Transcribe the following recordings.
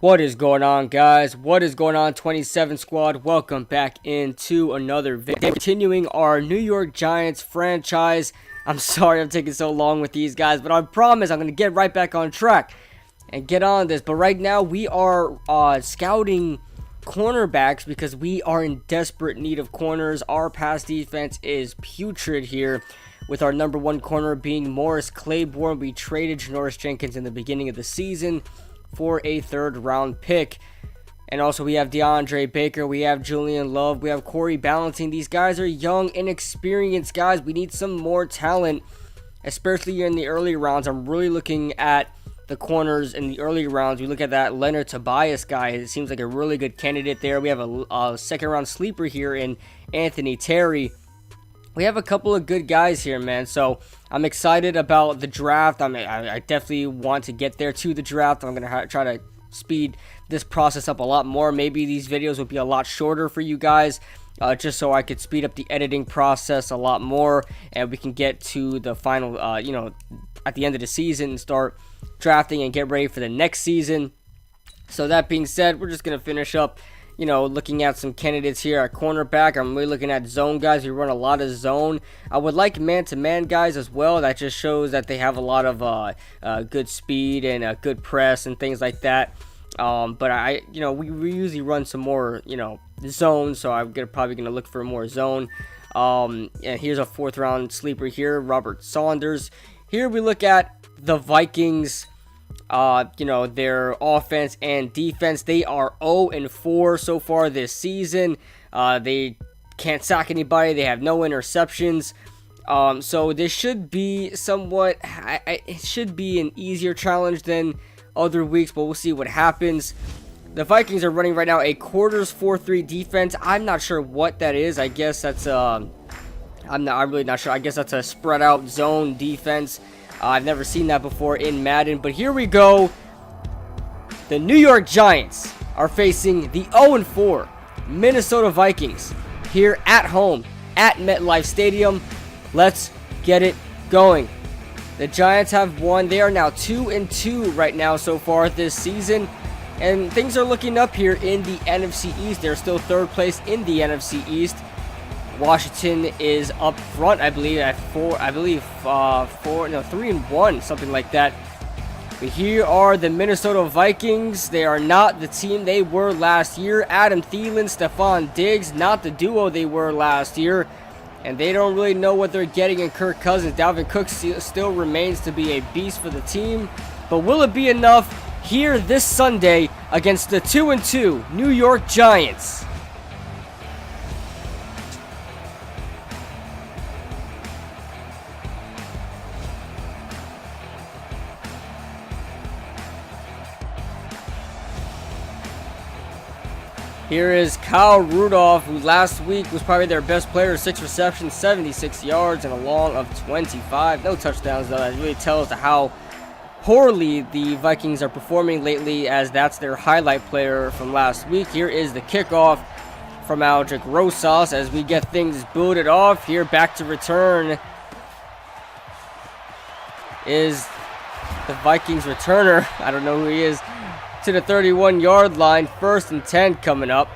What is going on, guys? What is going on, 27 squad? Welcome back into another video. Continuing our New York Giants franchise. I'm sorry I'm taking so long with these guys, but I promise I'm going to get right back on track and get on this. But right now we are scouting cornerbacks because we are in desperate need of corners. Our pass defense is putrid here, with our number one corner being Morris Claiborne. We traded Janoris Jenkins in the beginning of the season for a third-round pick. And also we have DeAndre Baker, we have Julian Love, we have Corey Ballentine. These guys are young, inexperienced guys. We need some more talent, especially in the early rounds. I'm really looking at the corners in the early rounds. We look at that Leonard Tobias guy. It seems like a really good candidate there. We have a second-round sleeper here in Anthony Terry. We have a couple of good guys here, man. So I'm excited about the draft. I definitely want to get there to the draft. I'm going to try to speed this process up a lot more. Maybe these videos will be a lot shorter for you guys, just so I could speed up the editing process a lot more, and we can get to the final, at the end of the season and start drafting and get ready for the next season. So that being said, we're just going to finish up looking at some candidates here at cornerback. I'm really looking at zone guys. We run a lot of zone. I would like man-to-man guys as well. That just shows that they have a lot of good speed and good press and things like that. But we usually run some more, zone. So I'm probably gonna look for more zone. And here's a fourth-round sleeper here, Robert Saunders. Here we look at the Vikings. Their offense and defense. They are 0-4 so far this season. They can't sack anybody. They have no interceptions. So this should be somewhat, it should be an easier challenge than other weeks, but we'll see what happens. The Vikings are running right now a quarters 4-3 defense. I'm not sure what that is. I guess that's I'm really not sure. I guess that's a spread out zone defense. I've never seen that before in Madden, but here we go. The New York Giants are facing the 0-4 Minnesota Vikings here at home at MetLife Stadium. Let's get it going. The Giants have won. They are now 2-2 right now so far this season, and things are looking up here in the NFC East. They're still third place in the NFC East. Washington is up front, I believe, at 3-1, something like that. But here are the Minnesota Vikings. They are not the team they were last year. Adam Thielen, Stephon Diggs, not the duo they were last year. And they don't really know what they're getting in Kirk Cousins. Dalvin Cook still remains to be a beast for the team. But will it be enough here this Sunday against the 2-2 New York Giants? Here is Kyle Rudolph, who last week was probably their best player. 6 receptions, 76 yards, and a long of 25. No touchdowns, though. That really tells how poorly the Vikings are performing lately, as that's their highlight player from last week. Here is the kickoff from Aldrick Rosas as we get things booted off. Here, back to return is the Vikings returner. I don't know who he is. To the 31-yard line, 1st and 10 coming up.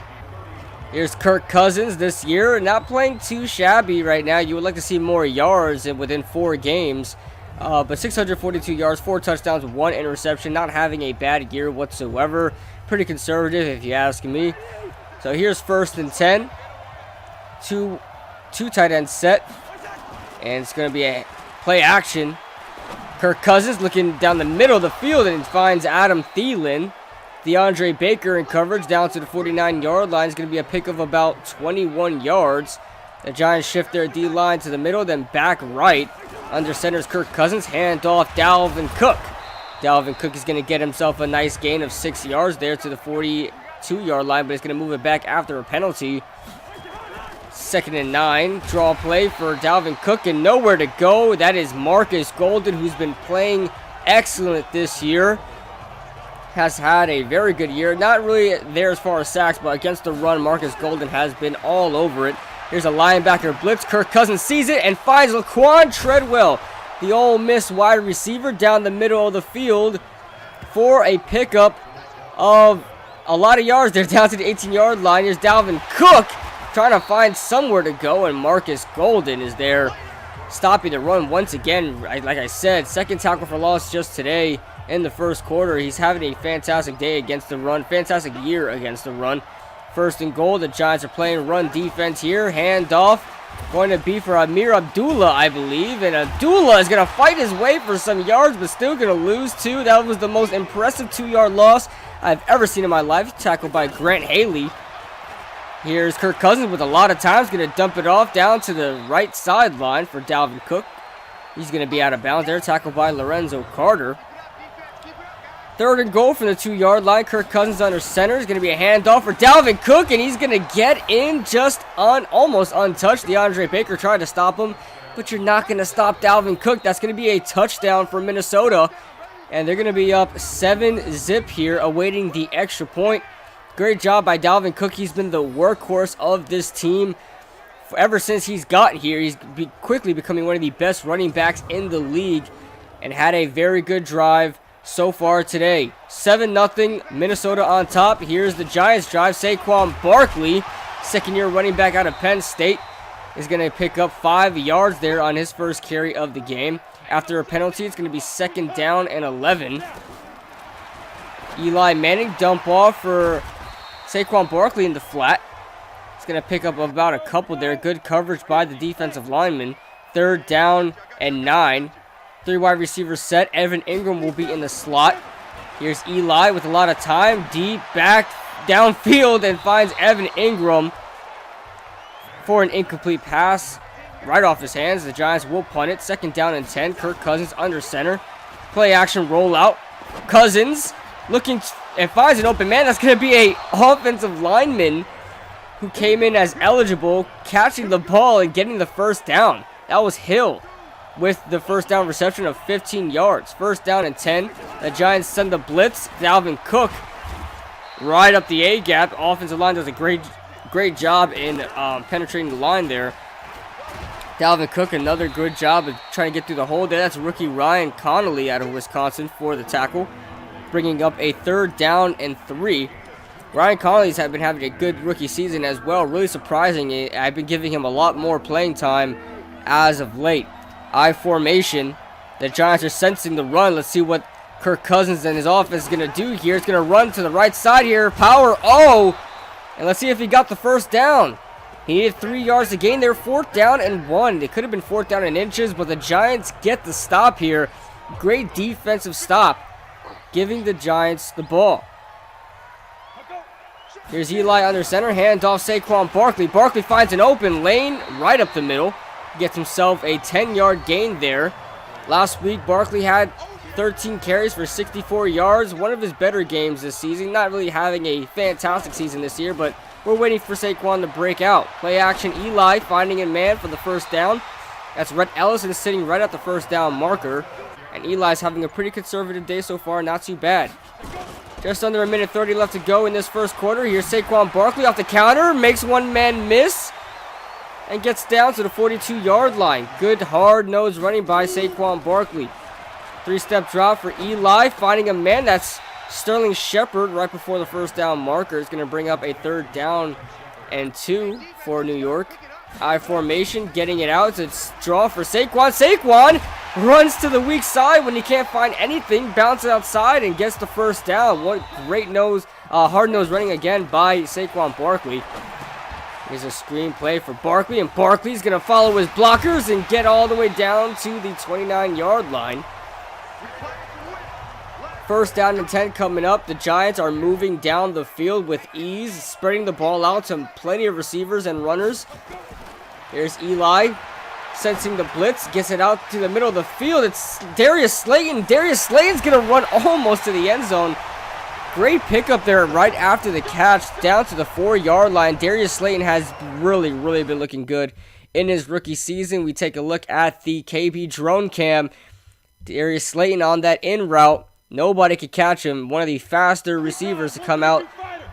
Here's Kirk Cousins this year, not playing too shabby right now. You would like to see more yards within 4 games, but 642 yards, 4 touchdowns, 1 interception, not having a bad year whatsoever. Pretty conservative if you ask me. So here's 1st and 10. Two tight ends set, and it's going to be a play action. Kirk Cousins looking down the middle of the field and finds Adam Thielen. DeAndre Baker in coverage down to the 49-yard line. Is going to be a pick of about 21 yards. The Giants shift their D-line to the middle, then back right. Under center's Kirk Cousins. Hand off Dalvin Cook. Dalvin Cook is going to get himself a nice gain of 6 yards there to the 42-yard line, but he's going to move it back after a penalty. 2nd and 9, draw play for Dalvin Cook, and nowhere to go. That is Marcus Golden, who's been playing excellent this year. Has had a very good year. Not really there as far as sacks, but against the run, Marcus Golden has been all over it. Here's a linebacker blitz. Kirk Cousins sees it and finds Laquan Treadwell, the Ole Miss wide receiver, down the middle of the field for a pickup of a lot of yards. They're down to the 18-yard line. Here's Dalvin Cook trying to find somewhere to go, and Marcus Golden is there stopping the run once again. Like I said, second tackle for loss just today in the first quarter. He's having a fantastic day against the run, fantastic year against the run. First and goal, the Giants are playing run defense here. Handoff going to be for Amir Abdullah, I believe, and Abdullah is going to fight his way for some yards, but still going to lose two. That was the most impressive 2-yard loss I've ever seen in my life, tackled by Grant Haley. Here's Kirk Cousins with a lot of times, going to dump it off down to the right sideline for Dalvin Cook. He's going to be out of bounds there, tackled by Lorenzo Carter. Third and goal from the 2-yard line. Kirk Cousins under center. Is going to be a handoff for Dalvin Cook, and he's going to get in just almost untouched. DeAndre Baker tried to stop him, but you're not going to stop Dalvin Cook. That's going to be a touchdown for Minnesota, and they're going to be up 7-zip here, awaiting the extra point. Great job by Dalvin Cook. He's been the workhorse of this team ever since he's gotten here. He's quickly becoming one of the best running backs in the league, and had a very good drive so far today. 7-0, Minnesota on top. Here's the Giants drive. Saquon Barkley, second-year running back out of Penn State, is going to pick up 5 yards there on his first carry of the game. After a penalty, it's going to be 2nd down and 11. Eli Manning dump off for Saquon Barkley in the flat. He's going to pick up about a couple there. Good coverage by the defensive lineman. 3rd down and 9. 3 wide receivers set. Evan Ingram will be in the slot. Here's Eli with a lot of time. Deep back downfield, and finds Evan Ingram for an incomplete pass right off his hands. The Giants will punt it. 2nd down and 10. Kirk Cousins under center. Play action rollout. Cousins looking and finds an open man. That's going to be a offensive lineman who came in as eligible, catching the ball and getting the first down. That was Hill with the first down reception of 15 yards. 1st down and 10. The Giants send the blitz. Dalvin Cook right up the A-gap. Offensive line does a great job in penetrating the line there. Dalvin Cook, another good job of trying to get through the hole there. That's rookie Ryan Connolly out of Wisconsin for the tackle, bringing up a 3rd down and 3. Ryan Connolly's been having a good rookie season as well. Really surprising. I've been giving him a lot more playing time as of late. I formation. The Giants are sensing the run. Let's see what Kirk Cousins and his offense is going to do here. It's going to run to the right side here. Power O. And let's see if he got the first down. He needed 3 yards to gain there. 4th down and 1. It could have been 4th down in inches, but the Giants get the stop here. Great defensive stop, giving the Giants the ball. Here's Eli under center. Handoff Saquon Barkley. Barkley finds an open lane right up the middle. Gets himself a 10-yard gain there. Last week, Barkley had 13 carries for 64 yards. One of his better games this season. Not really having a fantastic season this year, but we're waiting for Saquon to break out. Play action, Eli finding a man for the first down. That's Rhett Ellison sitting right at the first down marker. And Eli's having a pretty conservative day so far. Not too bad. Just under a minute 30 left to go in this first quarter. Here's Saquon Barkley off the counter. Makes one man miss. And gets down to the 42-yard line. Good hard-nosed running by Saquon Barkley. 3-step drop for Eli. Finding a man. That's Sterling Shepard right before the first down marker. Is going to bring up a 3rd down and 2 for New York. I formation. Getting it out. It's draw for Saquon. Saquon runs to the weak side when he can't find anything. Bounces outside and gets the first down. What great hard-nosed running again by Saquon Barkley. Here's a screen play for Barkley, and Barkley's going to follow his blockers and get all the way down to the 29-yard line. 1st down and 10 coming up. The Giants are moving down the field with ease, spreading the ball out to plenty of receivers and runners. Here's Eli, sensing the blitz, gets it out to the middle of the field. It's Darius Slayton. Darius Slayton's going to run almost to the end zone. Great pickup there right after the catch down to the 4-yard line. Darius Slayton has really been looking good in his rookie season. We take a look at the KB drone cam. Darius Slayton on that in route. Nobody could catch him. One of the faster receivers to come out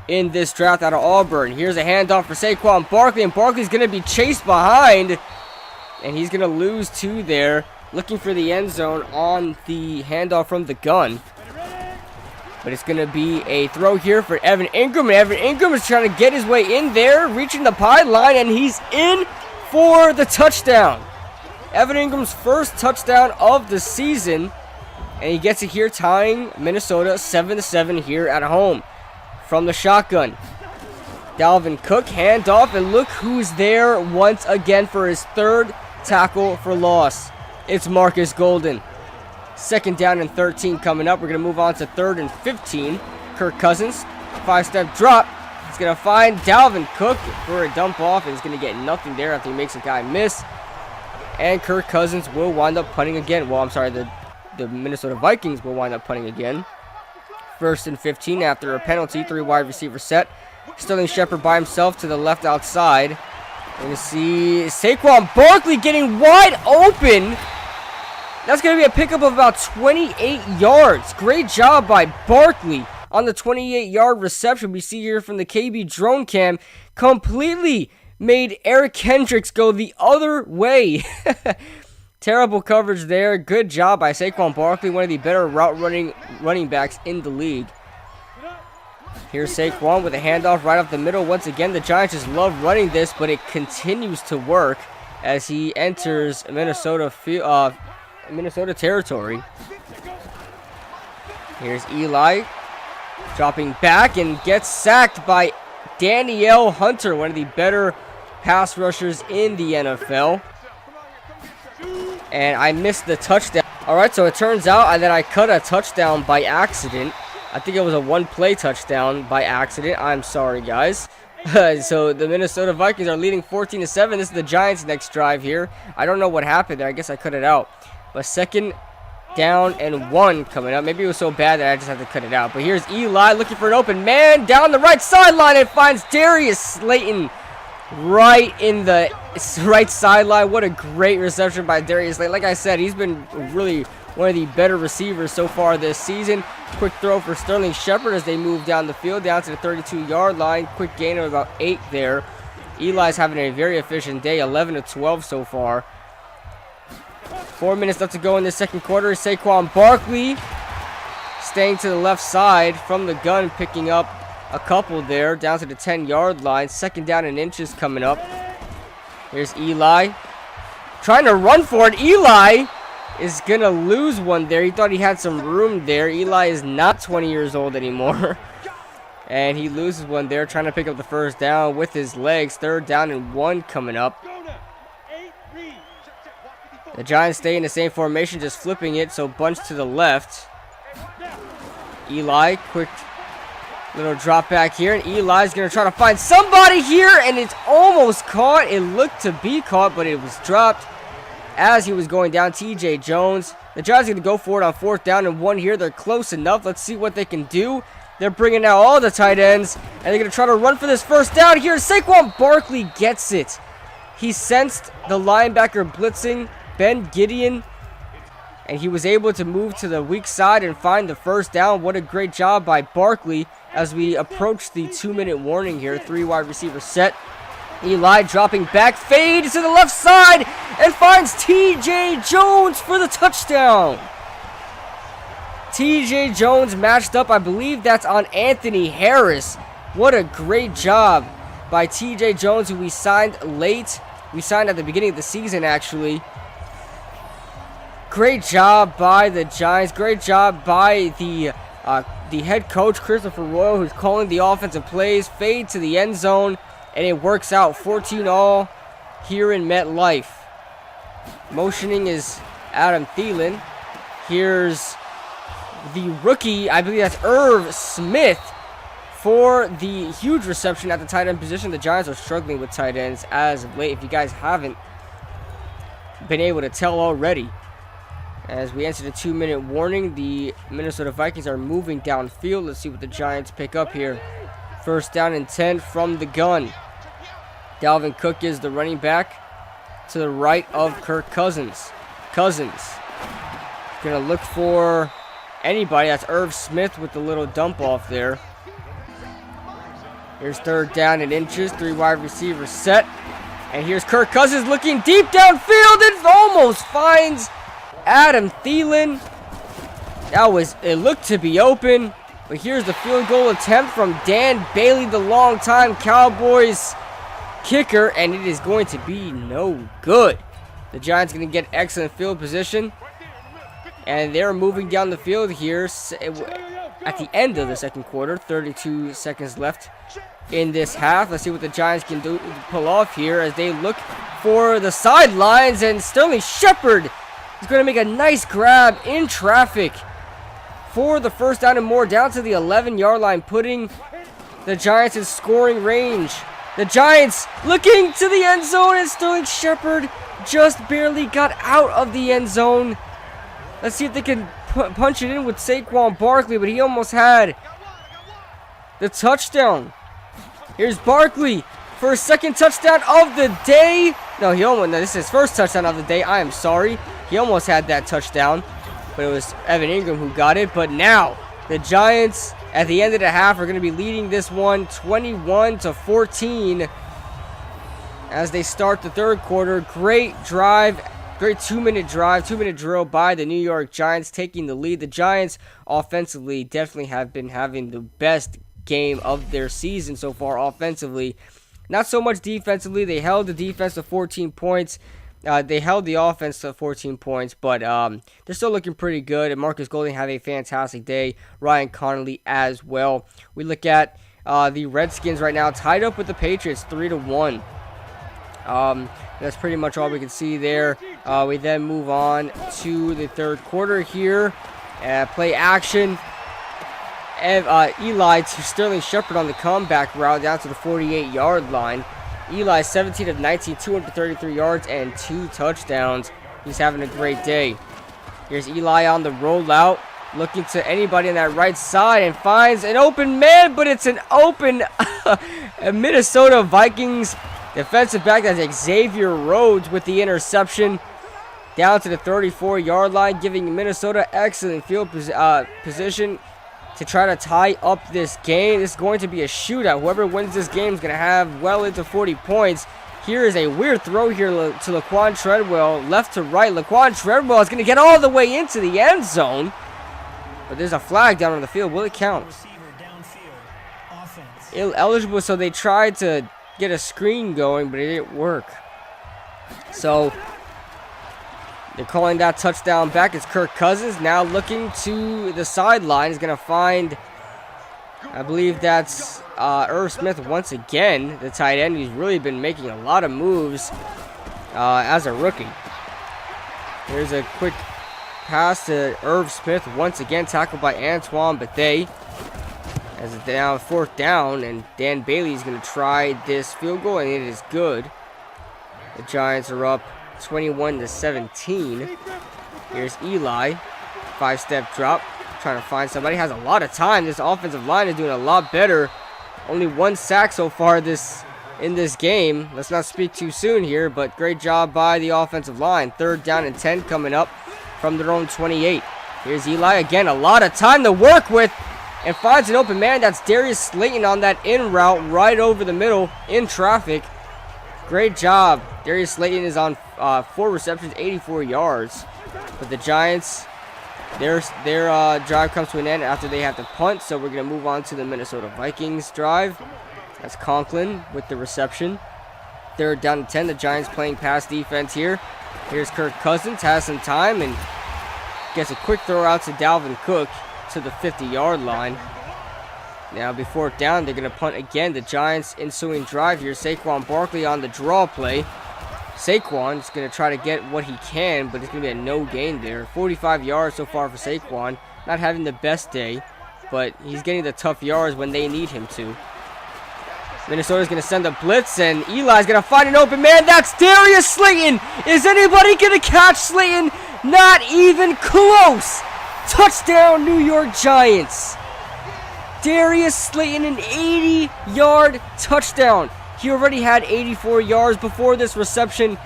in this draft out of Auburn. Here's a handoff for Saquon Barkley, and Barkley's going to be chased behind. And he's going to lose 2 there. Looking for the end zone on the handoff from the gun. But it's going to be a throw here for Evan Ingram. And Evan Ingram is trying to get his way in there, reaching the pylon, and he's in for the touchdown. Evan Ingram's first touchdown of the season. And he gets it here, tying Minnesota 7-7 here at home. From the shotgun, Dalvin Cook, handoff, and look who's there once again for his third tackle for loss. It's Marcus Golden. 2nd down and 13 coming up. We're going to move on to 3rd and 15. Kirk Cousins, 5-step drop. He's going to find Dalvin Cook for a dump off, and he's going to get nothing there after he makes a guy miss. And Kirk Cousins will wind up punting again. Well, I'm sorry, the Minnesota Vikings will wind up punting again. 1st and 15 after a penalty. 3 wide receiver set. Sterling Shepard by himself to the left outside. We're going to see Saquon Barkley getting wide open. That's going to be a pickup of about 28 yards. Great job by Barkley on the 28-yard reception. We see here from the KB drone cam. Completely made Eric Kendricks go the other way. Terrible coverage there. Good job by Saquon Barkley, one of the better route running backs in the league. Here's Saquon with a handoff right up the middle. Once again, the Giants just love running this, but it continues to work as he enters Minnesota territory. Here's Eli dropping back and gets sacked by Danielle Hunter, one of the better pass rushers in the NFL. And I missed the touchdown. Alright, so it turns out that I cut a touchdown by accident. I think it was a one-play touchdown by accident. I'm sorry, guys. So the Minnesota Vikings are leading 14-7. This is the Giants' next drive here. I don't know what happened there. I guess I cut it out. But 2nd down and 1 coming up. Maybe it was so bad that I just had to cut it out. But here's Eli looking for an open man down the right sideline and finds Darius Slayton right in the right sideline. What a great reception by Darius Slayton. Like I said, he's been really one of the better receivers so far this season. Quick throw for Sterling Shepard as they move down the field, down to the 32-yard line. Quick gain of about 8 there. Eli's having a very efficient day, 11-12 so far. 4 minutes left to go in the second quarter. Saquon Barkley staying to the left side from the gun, picking up a couple there, down to the 10-yard line. 2nd down and inches coming up. Here's Eli trying to run for it. Eli is gonna lose one there. He thought he had some room there. Eli is not 20 years old anymore. And he loses one there, trying to pick up the 1st down with his legs. 3rd down and 1 coming up. The Giants stay in the same formation, just flipping it, so bunch to the left. Eli, quick little drop back here, and Eli's going to try to find somebody here, and it's almost caught. It looked to be caught, but it was dropped as he was going down. TJ Jones. The Giants are going to go for it on 4th down and 1 here. They're close enough. Let's see what they can do. They're bringing out all the tight ends, and they're going to try to run for this 1st down here. Saquon Barkley gets it. He sensed the linebacker blitzing, Ben Gideon, and he was able to move to the weak side and find the 1st down. What a great job by Barkley as we approach the 2-minute warning here. 3 wide receivers set. Eli dropping back, fades to the left side, and finds TJ Jones for the touchdown. TJ Jones matched up. I believe that's on Anthony Harris. What a great job by TJ Jones, who we signed late. We signed at the beginning of the season, actually. Great job by the Giants. Great job by the head coach, Christopher Royal, who's calling the offensive plays. Fade to the end zone, and it works out 14-all here in MetLife. Motioning is Adam Thielen. Here's the rookie, I believe that's Irv Smith, for the huge reception at the tight end position. The Giants are struggling with tight ends as of late, if you guys haven't been able to tell already. As we enter the 2-minute warning, the Minnesota Vikings are moving downfield. Let's see what the Giants pick up here. 1st down and 10 from the gun. Dalvin Cook is the running back to the right of Kirk Cousins. Cousins going to look for anybody. That's Irv Smith with the little dump off there. Here's 3rd down and inches. 3 wide receivers set. And here's Kirk Cousins looking deep downfield and almost finds Adam Thielen. It looked to be open, But here's the field goal attempt from Dan Bailey, the longtime Cowboys kicker, and it is going to be no good. The Giants going to get excellent field position, and they're moving down the field here at the end of the second quarter. 32 seconds left in this half. Let's see what the Giants can do to pull off here as they look for the sidelines, and Sterling Shepard is going to make a nice grab in traffic for the first down and more, down to the 11-yard line, putting the Giants in scoring range. The Giants looking to the end zone, and Sterling Shepard just barely got out of the end zone. Let's see if they can punch it in with Saquon Barkley, but he almost had the touchdown. Here's Barkley for his second touchdown of the day. No, this is his first touchdown of the day. I am sorry. He almost had that touchdown, but it was Evan Ingram who got it. But now the Giants at the end of the half are going to be leading this one 21-14 as they start the third quarter. Great drive, great 2-minute drive, 2-minute drill by the New York Giants, taking the lead. The Giants offensively definitely have been having the best game of their season so far offensively. Not so much defensively. They held the defense to 14 points. They held the offense to 14 points, but they're still looking pretty good. And Marcus Golding had a fantastic day. Ryan Connolly as well. We look at the Redskins right now, tied up with the Patriots, 3-1. That's pretty much all we can see there. We then move on to the third quarter here. Play action. Eli to Sterling Shepard on the comeback route down to the 48-yard line. Eli 17 of 19, 233 yards and 2 touchdowns. He's having a great day. Here's Eli on the rollout, looking to anybody on that right side, and finds an open man, but it's an open Minnesota Vikings defensive back. That's Xavier Rhodes with the interception down to the 34-yard line, giving Minnesota excellent field position to try to tie up this game. This is going to be a shootout. Whoever wins this game is going to have well into 40 points. Here is a weird throw here to Laquan Treadwell, left to right. Laquan Treadwell is going to get all the way into the end zone, but there's a flag down on the field. Will it count? Eligible, so they tried to get a screen going, but it didn't work. So they're calling that touchdown back. It's Kirk Cousins now looking to the sideline. He's going to find, I believe that's Irv Smith once again, the tight end. He's really been making a lot of moves as a rookie. Here's a quick pass to Irv Smith once again, tackled by Antoine Bethea. As it's now 4th down, and Dan Bailey is going to try this field goal, and it is good. The Giants are up 21-17. Here's Eli, 5-step drop, trying to find somebody. Has a lot of time. This offensive line is doing a lot better. Only 1 sack so far in this game. Let's not speak too soon here, but great job by the offensive line. 3rd down and 10 coming up from their own 28. Here's Eli again. A lot of time to work with, and finds an open man. That's Darius Slayton on that in route right over the middle in traffic. Great job. Darius Slayton is on 4 receptions, 84 yards. But the Giants, their drive comes to an end after they have to punt. So we're going to move on to the Minnesota Vikings drive. That's Conklin with the reception. 3rd down and 10. The Giants playing pass defense here. Here's Kirk Cousins, has some time, and gets a quick throw out to Dalvin Cook to the 50-yard line. Now before it down, they're going to punt again. The Giants ensuing drive here. Saquon Barkley on the draw play. Saquon is going to try to get what he can, but it's going to be a no gain there. 45 yards so far for Saquon. Not having the best day, but he's getting the tough yards when they need him to. Minnesota's going to send a blitz, and Eli's going to find an open man. That's Darius Slayton. Is anybody going to catch Slayton? Not even close. Touchdown, New York Giants. Darius Slayton, an 80-yard touchdown. He already had 84 yards before this reception.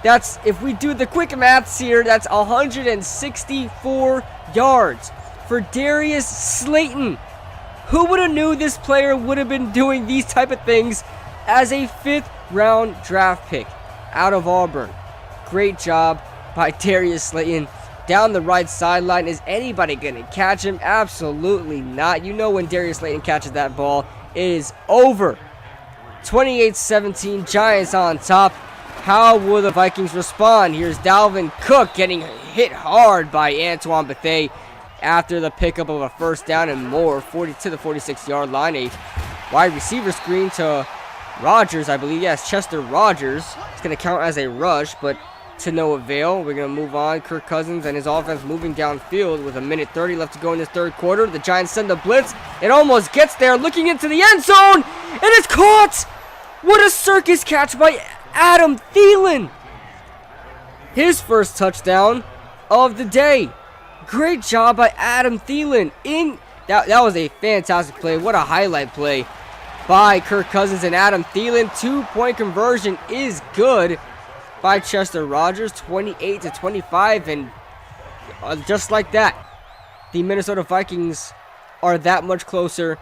That's, if we do the quick maths here, that's 164 yards for Darius Slayton. Who would have knew this player would have been doing these type of things as a 5th-round draft pick out of Auburn? Great job by Darius Slayton. down the right sideline. Is anybody going to catch him? Absolutely not. You know when Darius Slayton catches that ball, it is over. 28-17, Giants on top. How will the Vikings respond? Here's Dalvin Cook getting hit hard by Antoine Bethea after the pickup of a first down and more, 40 to the 46-yard line. A wide receiver screen to Rodgers, I believe. Yes, Chester Rodgers. It's going to count as a rush, but to no avail. We're going to move on. Kirk Cousins and his offense moving downfield with 1:30 left to go in this third quarter. The Giants send a blitz. It almost gets there, looking into the end zone, and it's caught! What a circus catch by Adam Thielen! His first touchdown of the day. Great job by Adam Thielen. That was a fantastic play. What a highlight play by Kirk Cousins and Adam Thielen. 2-point conversion is good by Chester Rodgers, 28-25, and just like that, the Minnesota Vikings are that much closer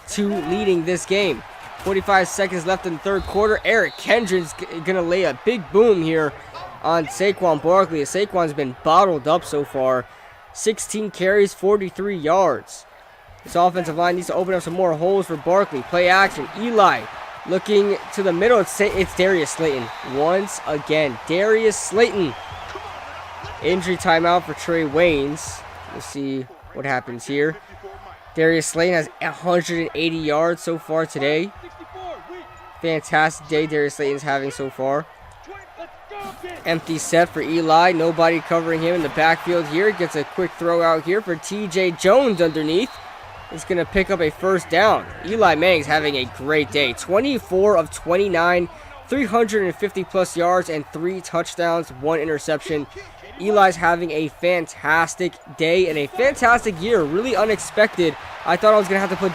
to leading this game. 45 seconds left in the third quarter. Eric Kendrick's gonna lay a big boom here on Saquon Barkley. Saquon's been bottled up so far. 16 carries, 43 yards. This offensive line needs to open up some more holes for Barkley. Play action. Eli looking to the middle. It's Darius Slayton once again. Darius Slayton. Injury timeout for Trey Waynes. Let's see what happens here. Darius Slayton has 180 yards so far today. Fantastic day Darius Slayton's having so far. Empty set for Eli. Nobody covering him in the backfield here. Gets a quick throw out here for TJ Jones underneath. He's going to pick up a first down. Eli Manning's having a great day. 24 of 29, 350 plus yards and 3 touchdowns, 1 interception. Eli's having a fantastic day and a fantastic year. Really unexpected. I thought I was going to have to put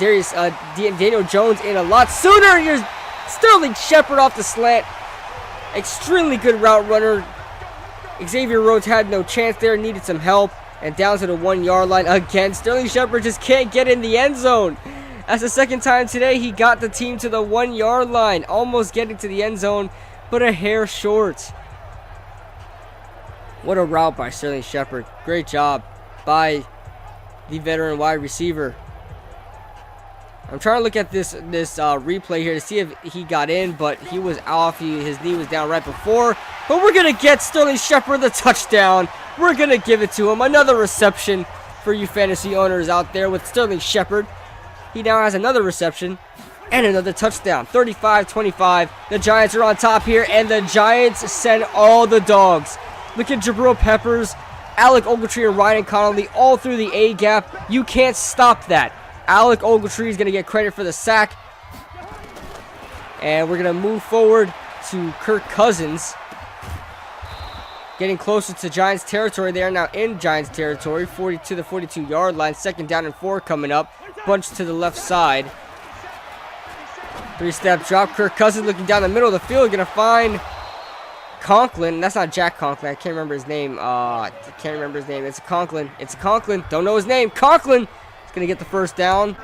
Daniel Jones in a lot sooner. Here's Sterling Shepard off the slant. Extremely good route runner. Xavier Rhodes had no chance there. Needed some help. And down to the 1-yard line again. Sterling Shepard just can't get in the end zone. That's the second time today he got the team to the 1-yard line. Almost getting to the end zone, but a hair short. What a route by Sterling Shepard. Great job by the veteran wide receiver. I'm trying to look at this replay here to see if he got in, but he was off. His knee was down right before. But we're going to get Sterling Shepard the touchdown. We're going to give it to him. Another reception for you fantasy owners out there with Sterling Shepard. He now has another reception and another touchdown. 35-25. The Giants are on top here, and the Giants send all the dogs. Look at Jabril Peppers, Alec Ogletree, and Ryan Connolly all through the A-gap. You can't stop that. Alec Ogletree is going to get credit for the sack. And we're going to move forward to Kirk Cousins. Getting closer to Giants territory. They are now in Giants territory. 40 to the 42-yard line. 2nd down and 4 coming up. Bunch to the left side. 3-step drop. Kirk Cousins looking down the middle of the field. Going to find Conklin. That's not Jack Conklin. I can't remember his name. It's Conklin. It's Conklin. Don't know his name. Conklin is going to get the first down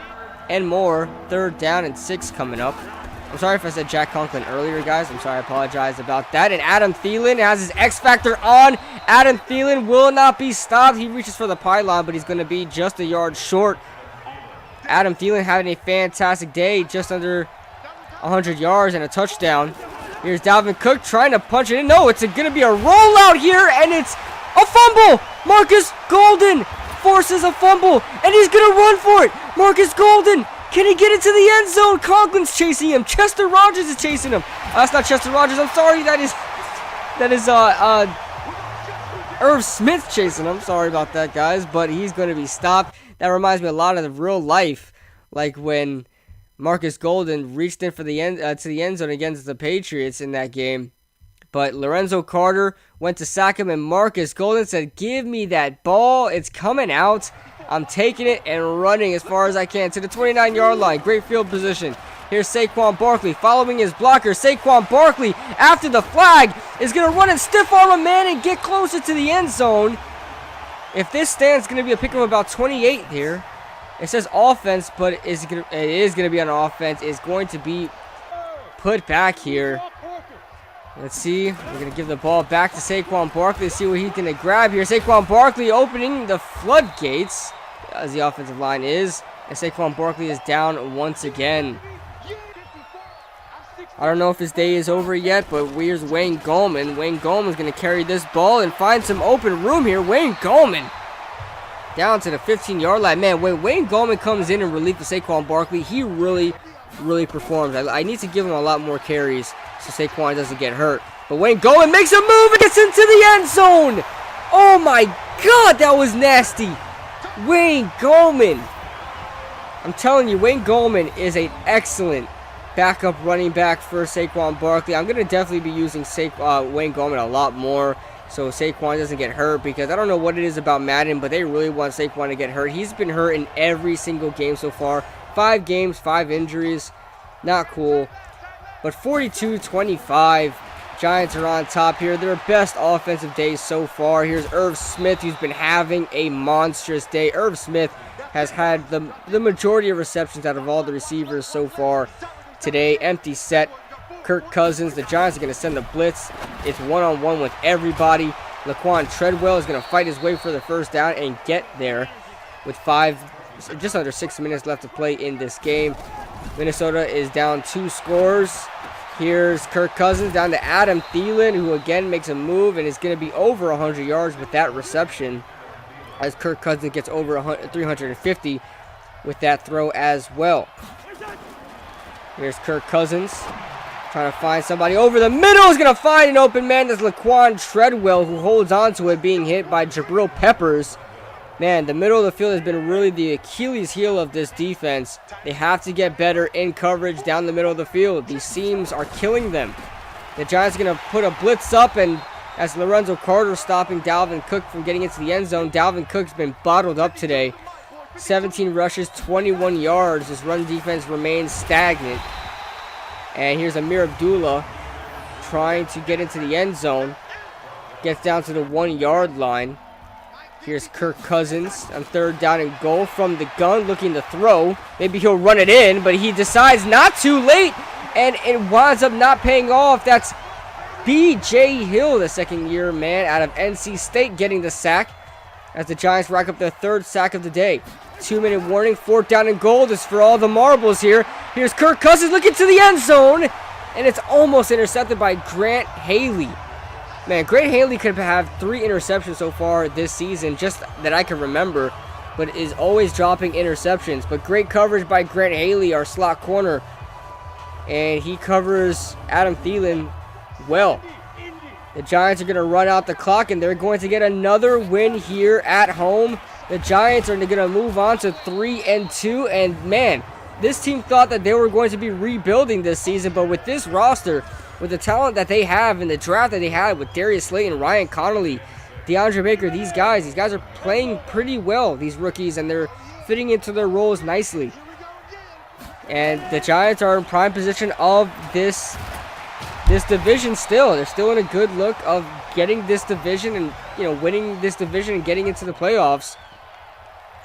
and more. 3rd down and 6 coming up. I'm sorry if I said Jack Conklin earlier, guys. I'm sorry. I apologize about that. And Adam Thielen has his X Factor on. Adam Thielen will not be stopped. He reaches for the pylon, but he's going to be just a yard short. Adam Thielen having a fantastic day. Just under 100 yards and a touchdown. Here's Dalvin Cook trying to punch it in. No, it's going to be a rollout here, and it's a fumble. Marcus Golden forces a fumble, and he's going to run for it. Marcus Golden. Can he get into the end zone? Conklin's chasing him. Chester Rodgers is chasing him. That's not Chester Rodgers. I'm sorry. That is Irv Smith chasing him. Sorry about that, guys. But he's going to be stopped. That reminds me a lot of the real life, like when Marcus Golden reached in for the end to the end zone against the Patriots in that game. But Lorenzo Carter went to sack him, and Marcus Golden said, "Give me that ball. It's coming out. I'm taking it and running as far as I can to the 29-yard line. Great field position. Here's Saquon Barkley following his blocker. Saquon Barkley, after the flag, is going to run and stiff arm a man and get closer to the end zone. If this stands, going to be a pick of about 28 here. It says offense, but it is going to be on offense. It's going to be put back here. Let's see. We're going to give the ball back to Saquon Barkley to see what he's going to grab here. Saquon Barkley opening the floodgates, as the offensive line is. And Saquon Barkley is down once again. I don't know if his day is over yet, but here's Wayne Gallman. Wayne Gallman's going to carry this ball and find some open room here. Wayne Gallman down to the 15-yard line. Man, when Wayne Gallman comes in and relief of Saquon Barkley, he really performs. I need to give him a lot more carries so Saquon doesn't get hurt. But Wayne Gallman makes a move and gets into the end zone. Oh my God, that was nasty. Wayne Gallman. I'm telling you, Wayne Gallman is an excellent backup running back for Saquon Barkley. I'm going to definitely be using Wayne Gallman a lot more so Saquon doesn't get hurt, because I don't know what it is about Madden, but they really want Saquon to get hurt. He's been hurt in every single game so far. 5 games, 5 injuries. Not cool. But 42-25. Giants are on top here. Their best offensive day so far. Here's Irv Smith, who's been having a monstrous day. Irv Smith has had the majority of receptions out of all the receivers so far today. Empty set. Kirk Cousins. The Giants are going to send the blitz. It's one-on-one with everybody. Laquan Treadwell is going to fight his way for the first down and get there with just under 6 minutes left to play in this game. Minnesota is down 2 scores. Here's Kirk Cousins down to Adam Thielen, who again makes a move and is going to be over 100 yards with that reception, as Kirk Cousins gets over 350 with that throw as well. Here's Kirk Cousins trying to find somebody over the middle. Is going to find an open man. That's Laquan Treadwell, who holds on to it, being hit by Jabril Peppers. Man, the middle of the field has been really the Achilles heel of this defense. They have to get better in coverage down the middle of the field. These seams are killing them. The Giants are going to put a blitz up, and as Lorenzo Carter stopping Dalvin Cook from getting into the end zone, Dalvin Cook's been bottled up today. 17 rushes, 21 yards. His run defense remains stagnant. And here's Amir Abdullah trying to get into the end zone. Gets down to the 1-yard line. Here's Kirk Cousins on 3rd down and goal from the gun, looking to throw. Maybe he'll run it in, but he decides not to late, and it winds up not paying off. That's B.J. Hill, the 2nd-year man out of NC State, getting the sack as the Giants rack up their 3rd sack of the day. 2-minute warning, 4th down and goal. This is for all the marbles here. Here's Kirk Cousins looking to the end zone, and it's almost intercepted by Grant Haley. Man, Grant Haley could have 3 interceptions so far this season, just that I can remember, but is always dropping interceptions. But great coverage by Grant Haley, our slot corner, and he covers Adam Thielen well. The Giants are going to run out the clock, and they're going to get another win here at home. The Giants are going to move on to 3-2, and man, this team thought that they were going to be rebuilding this season, but with this roster, with the talent that they have in the draft that they had with Darius Slayton, Ryan Connolly, DeAndre Baker, these guys are playing pretty well, these rookies, and they're fitting into their roles nicely. And the Giants are in prime position of this division still. They're still in a good look of getting this division and, winning this division and getting into the playoffs.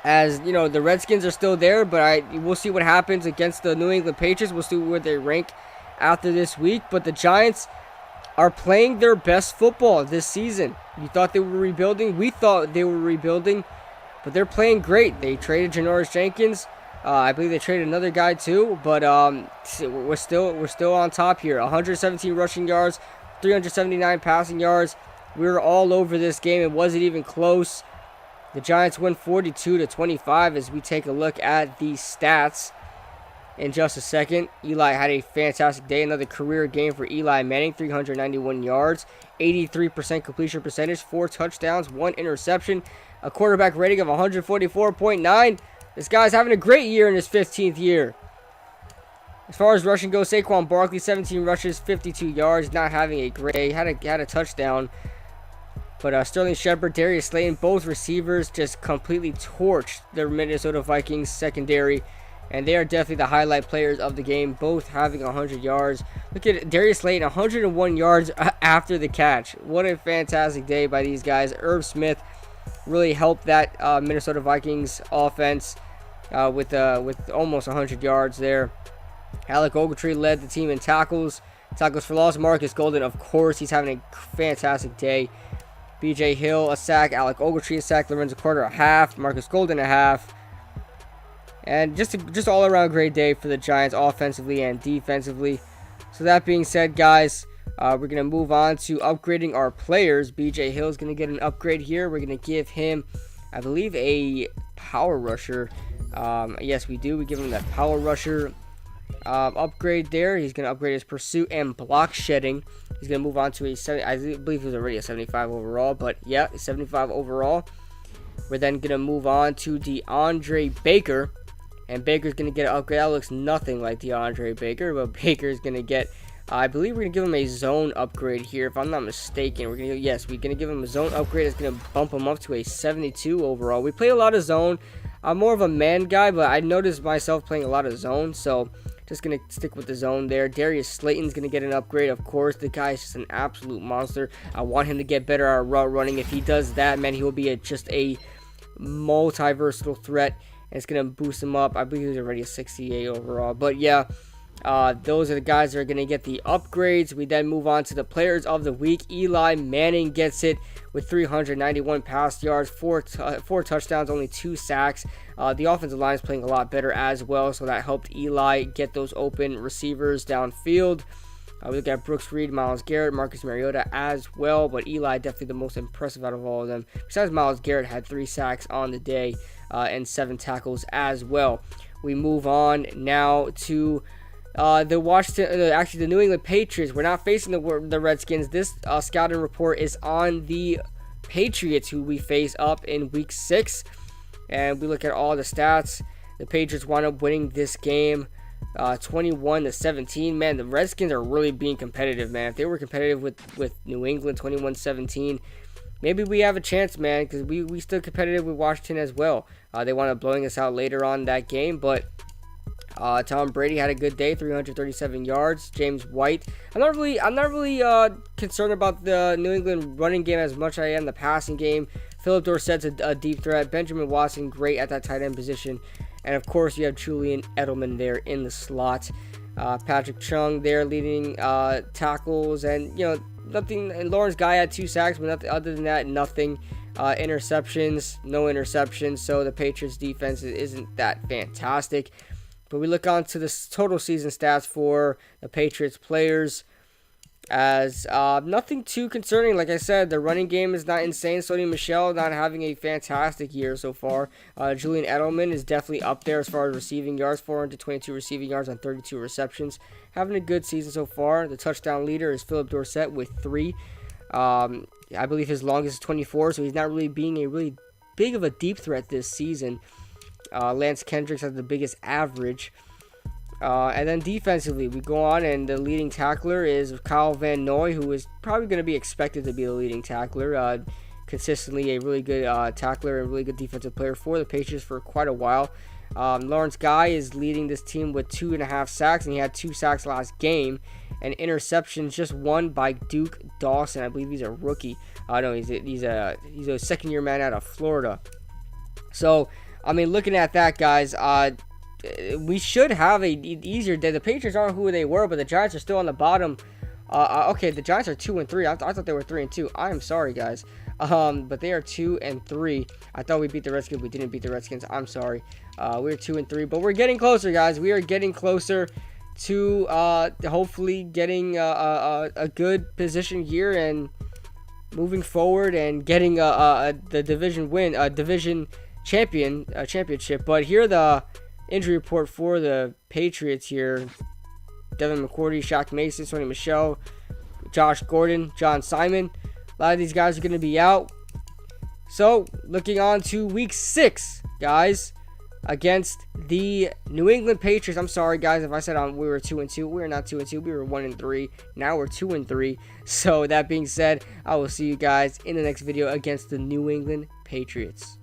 As, the Redskins are still there, but we'll see what happens against the New England Patriots. We'll see where they rank after this week, but the Giants are playing their best football this season. You thought they were rebuilding. We thought they were rebuilding, but they're playing great. They traded Janoris Jenkins. I believe they traded another guy too, but we're still on top here. 117 rushing yards, 379 passing yards. We were all over this game. It wasn't even close. The Giants win 42-25 as we take a look at the stats. In just a second, Eli had a fantastic day. Another career game for Eli Manning, 391 yards, 83% completion percentage, 4 touchdowns, 1 interception, a quarterback rating of 144.9. This guy's having a great year in his 15th year. As far as rushing goes, Saquon Barkley, 17 rushes, 52 yards, not having a great day. Had a touchdown. But Sterling Shepard, Darius Slayton, both receivers just completely torched the Minnesota Vikings secondary. And they are definitely the highlight players of the game, both having 100 yards. Look at Darius Slayton, 101 yards after the catch. What a fantastic day by these guys. Irv Smith really helped that Minnesota Vikings offense with almost 100 yards there. Alec Ogletree led the team in tackles. Tackles for loss, Marcus Golden, of course, he's having a fantastic day. BJ Hill, a sack. Alec Ogletree, a sack. Lorenzo Carter, a half. Marcus Golden, a half. And just all around great day for the Giants, offensively and defensively. So that being said, guys, we're going to move on to upgrading our players. BJ Hill is going to get an upgrade here. We're going to give him, I believe, a power rusher. Yes, we do. We give him that power rusher upgrade there. He's going to upgrade his pursuit and block shedding. He's going to move on to a 70. I believe he was already a 75 overall, but yeah, 75 overall. We're then going to move on to DeAndre Baker. And Baker's going to get an upgrade. That looks nothing like DeAndre Baker, but Baker's going to get, I believe we're going to give him a zone upgrade here, if I'm not mistaken. We're going to give him a zone upgrade. It's going to bump him up to a 72 overall. We play a lot of zone. I'm more of a man guy, but I noticed myself playing a lot of zone, so just going to stick with the zone there. Darius Slayton's going to get an upgrade, of course. The guy is just an absolute monster. I want him to get better at route running. If he does that, man, he will be just a multi-versatile threat. It's going to boost him up. I believe he's already a 68 overall. But yeah, those are the guys that are going to get the upgrades. We then move on to the players of the week. Eli Manning gets it with 391 pass yards, four touchdowns, only 2 sacks. The offensive line is playing a lot better as well, so that helped Eli get those open receivers downfield. We look at Brooks Reed, Myles Garrett, Marcus Mariota as well, but Eli definitely the most impressive out of all of them. Besides, Myles Garrett had 3 sacks on the day and 7 tackles as well. We move on now to the New England Patriots. We're not facing the Redskins. This scouting report is on the Patriots, who we face up in Week 6, and we look at all the stats. The Patriots wound up winning this game 21-17. Man, the Redskins are really being competitive, man. If they were competitive with New England 21-17, maybe we have a chance, man, because we still competitive with Washington as well. They wound up blowing us out later on in that game, but Tom Brady had a good day, 337 yards. James White. I'm not really concerned about the New England running game as much as I am the passing game. Philip Dorsett's a deep threat. Benjamin Watson, great at that tight end position. And, of course, you have Julian Edelman there in the slot. Patrick Chung there leading tackles. And, you know, nothing. And Lawrence Guy had 2 sacks, but nothing other than that, nothing. Interceptions, no interceptions. So the Patriots defense isn't that fantastic. But we look on to the total season stats for the Patriots players as nothing too concerning. Like I said, the running game is not insane. Sony Michel not having a fantastic year so far. Julian Edelman is definitely up there as far as receiving yards, 422 receiving yards on 32 receptions. Having a good season so far. The touchdown leader is Philip Dorsett with 3. I believe his longest is 24, so he's not really being a really big of a deep threat this season. Lance Kendricks has the biggest average. And then defensively, we go on, and the leading tackler is Kyle Van Noy, who is probably going to be expected to be the leading tackler. Consistently a really good tackler and really good defensive player for the Patriots for quite a while. Lawrence Guy is leading this team with 2.5 sacks, and he had 2 sacks last game. And interceptions, just 1 by Duke Dawson. I believe he's a rookie. No, he's a second-year man out of Florida. So, I mean, looking at that, guys, we should have an easier day. The Patriots aren't who they were, but the Giants are still on the bottom. Okay, the Giants are 2-3. I thought they were 3-2. I am sorry, guys. But they are 2-3. I thought we beat the Redskins. We didn't beat the Redskins. I'm sorry. We're 2-3, but we're getting closer, guys. We are getting closer to hopefully getting a good position here and moving forward and getting the division win, division championship. But here the injury report for the Patriots here: Devin McCourty, Shaq Mason, Sony Michel, Josh Gordon, John Simon. A lot of these guys are going to be out. So, looking on to Week 6, guys, against the New England Patriots. I'm sorry, guys, if I said we were 2-2. We were not 2-2. We were 1-3. Now we're 2-3. So, that being said, I will see you guys in the next video against the New England Patriots.